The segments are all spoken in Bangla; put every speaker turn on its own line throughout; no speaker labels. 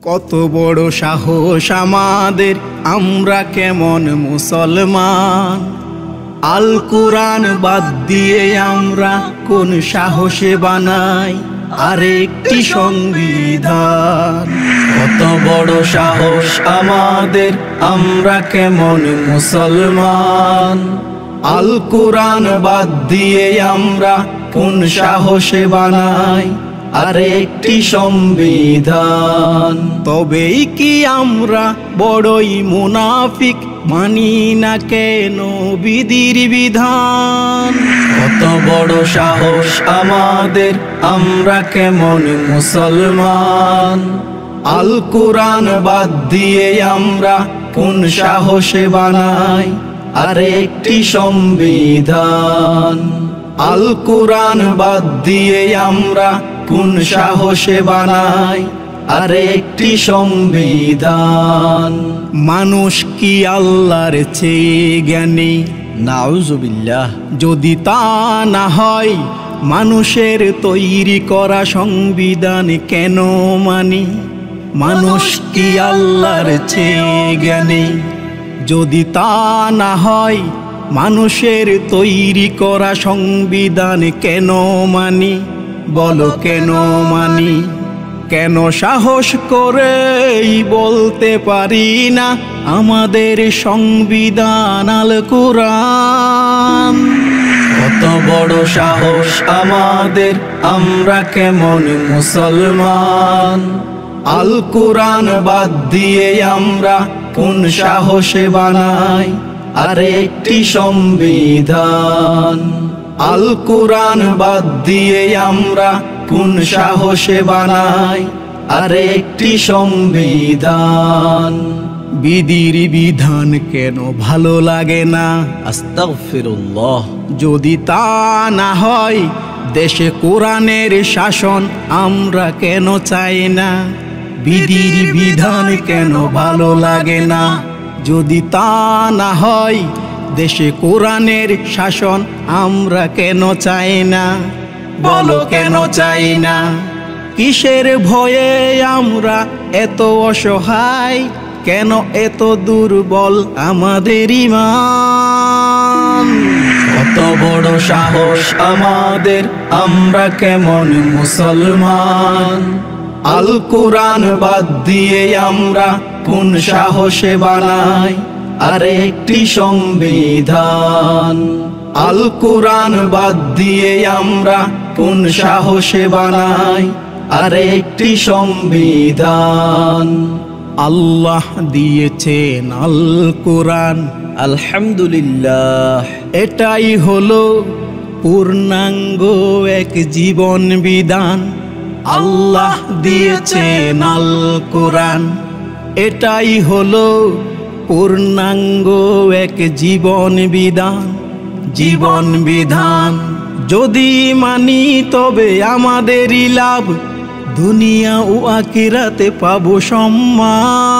কত বড় সাহস আমাদের, আমরা কেমন মুসলমান। আল কুরআন বাদ দিয়ে আমরা কোন সাহসে বানাই আরেকটি সংবিধান। কত বড় সাহস আমাদের, আমরা কেমন মুসলমান। আল কুরআন বাদ দিয়ে আমরা কোন সাহসে বানাই আরেকটি সংবিধান। তবেই কি আমরা বড়ই মুনাফিক, মানি না কেন বিধির বিধান। কত বড় সাহস আমাদের, আমরা কেমন মুসলমান। আল কুরআন বাদ দিয়ে আমরা কোন সাহসে বানাই আরেকটি সংবিধান। আল কুরআন বাদ দিয়ে আমরা কোন সাহসে বানাই আরেকটি সংবিধান। মানুষ কি আল্লাহর চেয়ে জ্ঞানী? নাউজুবিল্লাহ। যদি তা না হয়, মানুষের তৈরি করা সংবিধান কেন মানি? মানুষ কি আল্লাহর চেয়ে জ্ঞানী? যদি তা না হয়, মানুষের তৈরি করা সংবিধান কেন মানি? বলো কেন মানি? কেন সাহস করেই বলতে পারি না আমাদের সংবিধান আল কুরআন। কত বড় সাহস আমাদের, আমরা কেমন মুসলমান। আল কুরআন বাদ দিয়ে আমরা কোন সাহসে বানাই আরেকটি সংবিধান। আল কুরআন বাদ দিয়ে আমরা কোন সাহসে বানাই আরেকটি সংবিধান। বিধির বিধান কেন ভালো লাগে না? আস্তাগফিরুল্লাহ। যদি তা না হয়, দেশে কোরআনের শাসন আমরা কেন চাই না? বিধির বিধান কেন ভালো লাগে না? যদি তা না হয়, দেশে কোরআনের শাসন আমরা কেন চাই না? বলো কেন চাই না? কিসের ভয়ে আমরা এত অসহায়? কেন এত দুর্বল আমাদের ঈমান? কত বড় সাহস আমাদের, আমরা কেমন মুসলমান। আল কুরআন বাদ দিয়ে আমরা কোন সাহসে বানাই আরেকটি সংবিধান। আল কুরআন বাদ দিয়ে আমরা কোন সাহসে বানাই আরেকটি সংবিধান। আল্লাহ দিয়েছেন আল কুরআন, আলহামদুলিল্লাহ। এটাই হলো পূর্ণাঙ্গ এক জীবন বিধান। আল্লাহ দিয়েছেন আল কুরআন, এটাই হলো পূর্ণাঙ্গ এক জীবন বিধান। জীবন বিধান যদি মানি, তবে আমাদেরই লাভ, দুনিয়া ও আখিরাতে পাবো সম্মান।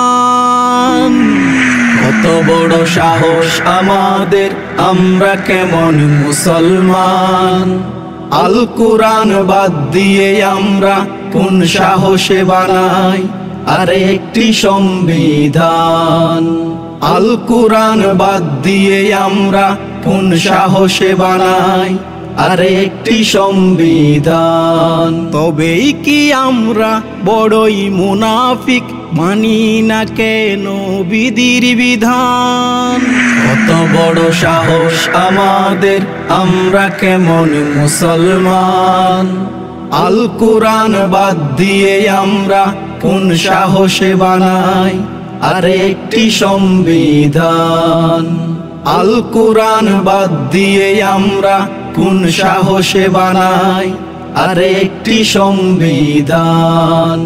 কত বড় সাহস আমাদের, আমরা কেমন মুসলমান। আল কুরআন বাদ দিয়ে আমরা কোন সাহসে বানাই আরেকটি সংবিধান। আল কুরআন বাদ দিয়ে আমরা কোন সাহসে বানাই আরেকটি সংবিধান। তবেই কি আমরা বড়ই মুনাফিক, মানি না কেন বিধির বিধান। কত বড় সাহস আমাদের, আমরা কেমন মুসলমান। আল কুরআন বাদ দিয়ে আমরা কোন সাহসে বানাই আরেকটি সংবিধান। আল কুরআন বাদ দিয়ে আমরা কোন সাহসে বানাই আরেকটি সংবিধান।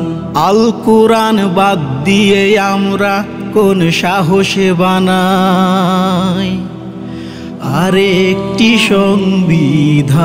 আল কুরআন বাদ দিয়ে আমরা কোন সাহসে বানাই আরেকটি সংবিধান।